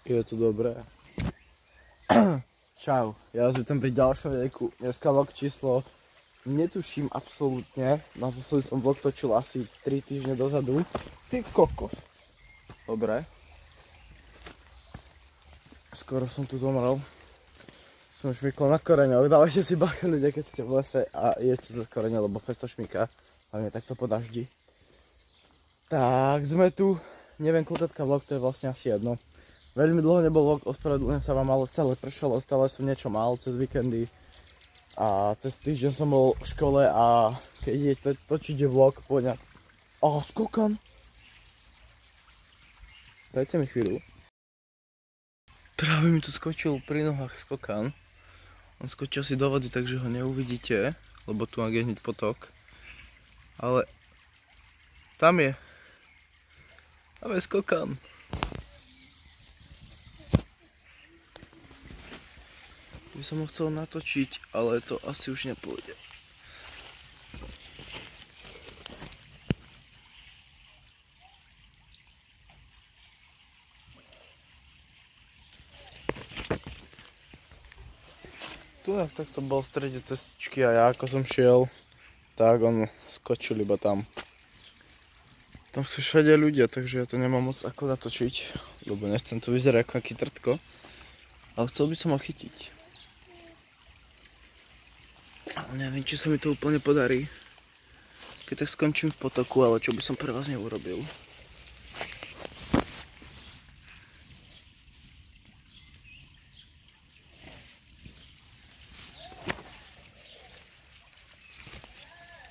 Je to dobré. Čau, ja vás vítam pri ďalšom videjku. Dneska vlog číslo netuším absolútne. Naposledy som vlog točil asi 3 týždne dozadu. Ty kokos. Dobre. Skoro som tu zomrel. Som šmykol na koreňoch. Dávajte si bacha ľudia, keď ste v lese a idete za koreňa, lebo fest to šmyká. Hlavne takto po daždi. Tak, sme tu. Neviem, koľkátka vlog, to je vlastne asi jedno. Veľmi dlho nebol vlog, ospravedlňujem sa vám, ale stále pršalo, stále som niečo mal cez víkendy. A cez týždeň som bol v škole a keď idete točiť vlog po nejak... skokan! Dajte mi chvíľu. Práve mi tu skočil pri nohách skokan. On skočil si do vody, takže ho neuvidíte, lebo tu je hneď potok. Ale... Tam je skokan. By som ho chcel natočiť, ale to asi už nepôjde. Tu takto bol v strede cestičky a ja ako som šiel, tak on skočil iba tam. Tam sú všade ľudia, takže ja to nemám moc ako natočiť, lebo nechcem to vyzerať ako nejaký trtko. Ale chcel by som ho chytiť. Ale neviem, či sa mi to úplne podarí. Keď tak skončím v potoku, ale čo by som pre vás neurobil.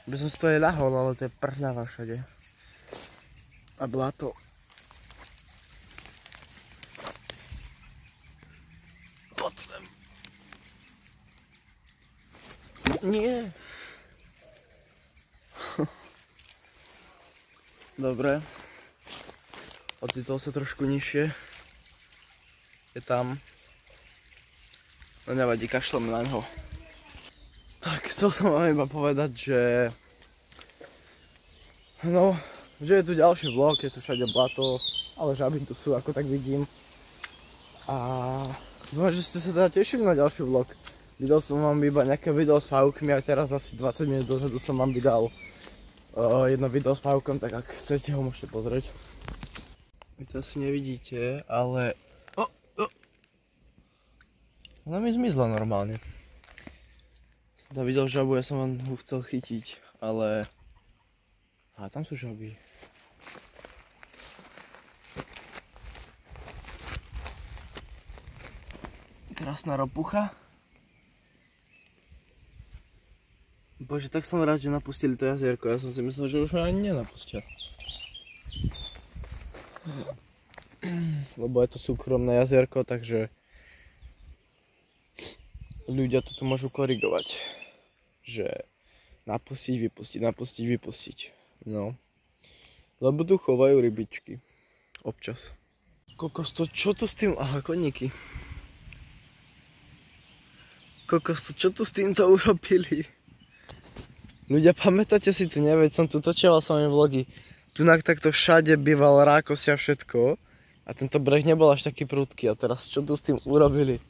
By som si to aj ľahol, ale to je prdľava všade. A bláto. Poď sem. Nie. Dobre. Ocitol sa trošku nižšie. Je tam. No nevadí, kašlem na ňo. Tak, chcel som vám iba povedať, že... No, že je tu ďalší vlog, je tu všade blato, ale žaby tu sú, ako tak vidím. A dúfam, že ste sa teda tešili na ďalší vlog. Videl som vám iba nejaké video s pavúkmi a teraz asi 20 minút dozadu som vám vydal jedno video s pavúkom, tak ak chcete ho môžete pozrieť. Vy to asi nevidíte, ale... Ona mi zmizla normálne. Som videl žabu, ja som vám ho chcel chytiť, ale... tam sú žaby. Krásna ropucha. Bože, tak som rád, že napustili to jazierko. Ja som si myslel, že už ho ani nenapustia. Lebo je to súkromné jazierko, takže ľudia to tu môžu korigovať. Že napustiť, vypustiť, napustiť, vypustiť. No. Lebo tu chovajú rybičky. Občas. Kokos, to čo to s tým... Aha, koníky. Kokos, to čo tu s týmto urobili? Ľudia, pamätáte si tu, neveď, som tu točila s vami vlogy. Tunak takto všade býval rákosť a všetko. A tento breh nebol až taký prudký. A teraz čo tu s tým urobili?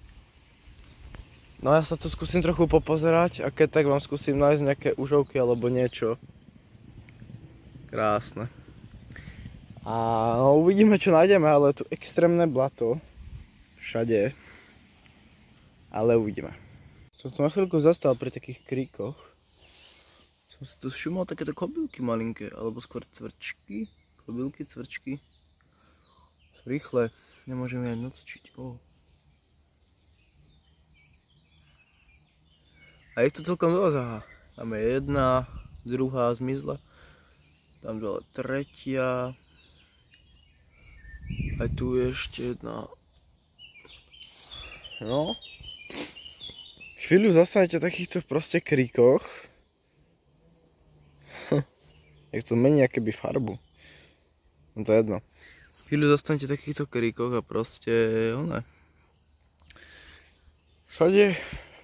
No ja sa tu skúsim trochu popozerať a keď tak vám skúsim nájsť nejaké užovky alebo niečo. Krásne. A no, uvidíme, čo nájdeme, ale je tu extrémne blato. Všade. Ale uvidíme. Som tu na chvíľku zastal pri takých kríkoch. Som si tu všimol takéto kobylky malinké, alebo skôr cvrčky. Kobylky, cvrčky. Sú rýchle, nemôžeme aj natočiť. A je to celkom dosť, aha. Tam je jedna, druhá zmizla. Tam dole tretia. A tu je ešte jedna. No. Chvíľu zostanete v takýchto proste kríkoch. Jak to mení akéby farbu. No to je jedno. Chvíľu zostanete v takýchto kríkoch a proste... Všade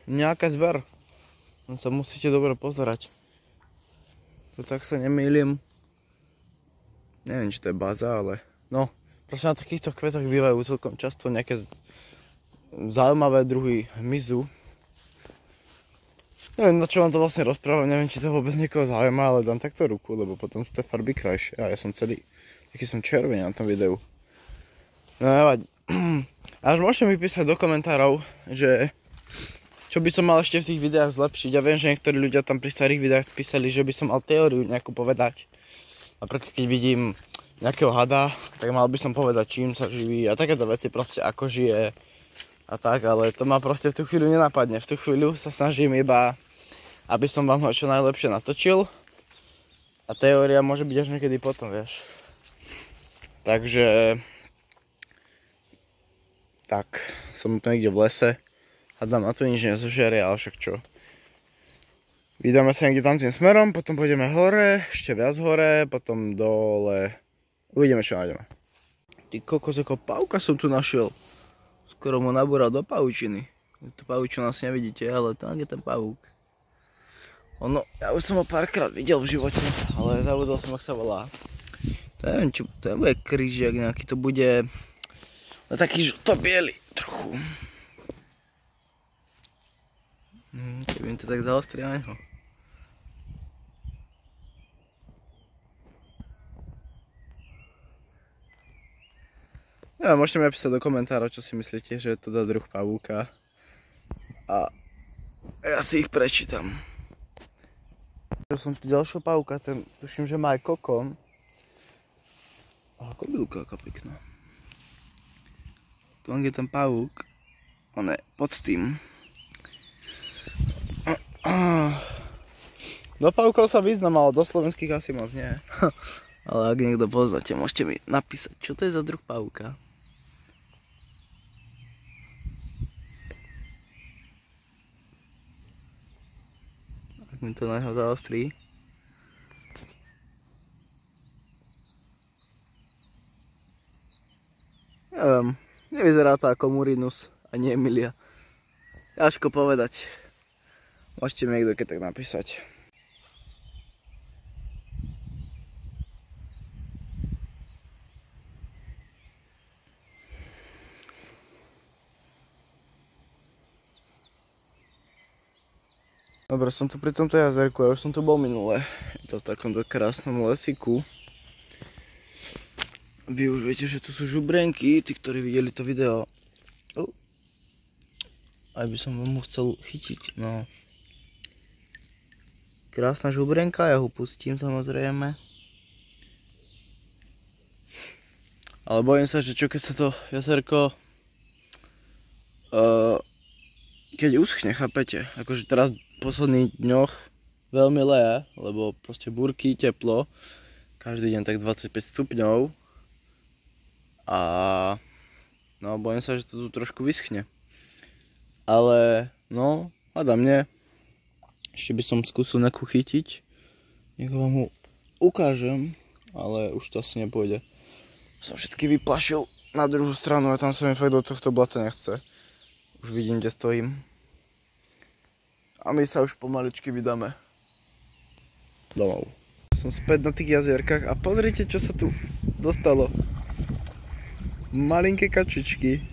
nejaká zver. No sa musíte dobre pozerať. To tak sa nemýlim. Neviem, či to je baza, ale... No, Proste na takýchto kvetoch bývajú celkom často nejaké zaujímavé druhy hmyzu. Neviem, na čo vám to vlastne rozprávam, neviem, či to vôbec niekoho zaujíma, ale dám takto ruku, lebo potom sú tie farby krajšie. A ja som celý, taký som červený na tom videu. No nevadí. A už môžete mi písať do komentárov, že čo by som mal ešte v tých videách zlepšiť. Ja viem, že niektorí ľudia tam pri starých videách písali, že by som mal teóriu nejakú povedať. Napríklad keď vidím nejakého hada, tak mal by som povedať, čím sa živí a takéto veci proste ako žije a tak, ale to ma proste v tú chvíľu nenapadne. V tú chvíľu sa snažím iba, aby som vám ho čo najlepšie natočil a teória môže byť až niekedy potom, vieš. Takže tak, som tu niekde v lese, hádam na to nič nezožerie, ale však čo. Vydáme sa niekde tam tým smerom, potom pôjdeme hore, ešte viac hore, potom dole. Uvidíme, čo nájdeme. Ty kokos, ako pavúka som tu našiel. Skoro mu nabúral do pavučiny. Tu pavučinu asi nevidíte, ale tam je ten pavúk. Ono, ja už som ho párkrát videl v živote, ale zabudol som, ak sa volá. To neviem, čo, to nebude krížiak nejaký, to bude taký žlto-biely trochu. Keby to tak zaostri na neho. Ja, môžete mi napísať do komentárov, čo si myslíte, že je to za druh pavúka. A ja si ich prečítam. Som tu ďalšieho pavúka, ten tuším, že má aj kokon. A kobylka aká pekná. Tu je ten pavúk. On je pod tým. Do pavúkov sa význam, ale do slovenských asi moc nie. Ale ak niekto poznáte, môžete mi napísať, čo to je za druh pavúka. Ak mi to na neho zaostrí. Neviem, nevyzerá to ako Murinus a nie Emilia. Ťažko povedať. Môžete mi niekto keď tak napísať. Dobre, som tu pri tomto jazerku, ja už som tu bol minule. Je to v takomto krásnom lesiku. Vy už viete, že tu sú žubrenky, tí, ktorí videli to video. Aj by som vám ho chcel chytiť, no. Krásna žubrenka, ja ho pustím samozrejme. Ale bojím sa, že čo keď sa to jazerko keď uschne, chápete? Akože teraz v posledných dňoch veľmi leje, lebo proste búrky, teplo. Každý deň tak 25 stupňov. A no bojím sa, že to tu trošku vyschne. Ale no, hádam nie. Ešte by som skúsil nejakú chytiť. Nech vám ho ukážem, ale už to asi nepôjde. Som všetky vyplašil na druhú stranu a tam sa mi fakt do tohto blata nechce. Už vidím, kde stojím. A my sa už pomaličky vydáme domov. Som späť na tých jazierkách a pozrite, čo sa tu dostalo. Malinké kačičky.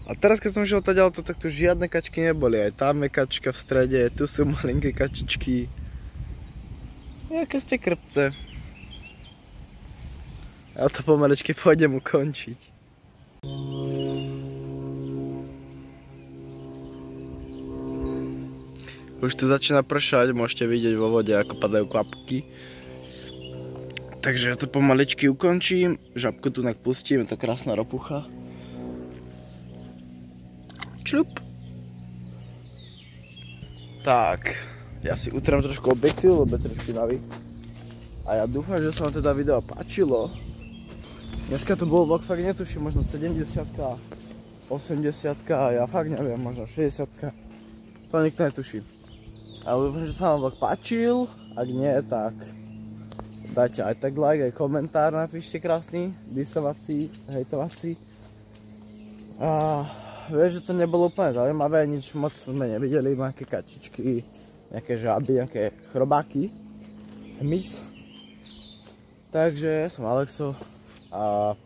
A teraz keď som šiel taďalto, tak tu žiadne kačky neboli. Aj tam je kačka v strede, tu sú malinké kačičky. Jaké ste krpce. Ja to pomaličky pôjdem ukončiť. Už tu začína pršať, môžete vidieť vo vode, ako padajú kvapky. Takže ja to pomaličky ukončím, žabku tu pustím, je to krásna ropucha. Člup. Tak, ja si utriem trošku objektív, lebo je trošku špinavý. A ja dúfam, že sa vám teda video páčilo. Dneska to bol vlog, fakt netuším, možno 70-ka, 80-ka, ja fakt neviem, možno 60-ka. To nikto netuší. Ale dúfam, že sa vám vlog páčil, ak nie, tak dajte aj tak like, aj komentár, napíšte krásny, disovací, hejtovací. A vieš, že to nebolo úplne zaujímavé, nič moc sme nevideli, nejaké kačičky, nejaké žaby, nejaké chrobáky, hmyz. Takže ja som Alexo a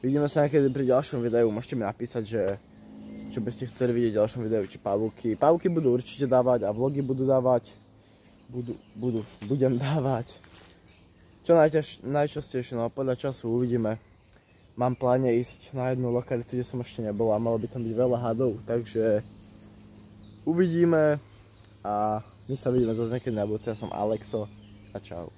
vidíme sa niekedy pri ďalšom videu. Môžete mi napísať, že čo by ste chceli vidieť v ďalšom videu, či pavúky. Pavúky budú určite dávať a vlogy budú dávať. Budem dávať. Čo najčastejšie, no podľa času uvidíme. Mám pláne ísť na jednu lokalitu, kde som ešte nebol a malo by tam byť veľa hadov, takže uvidíme a my sa vidíme zase niekedy na budúce. Ja som Alexo a čau.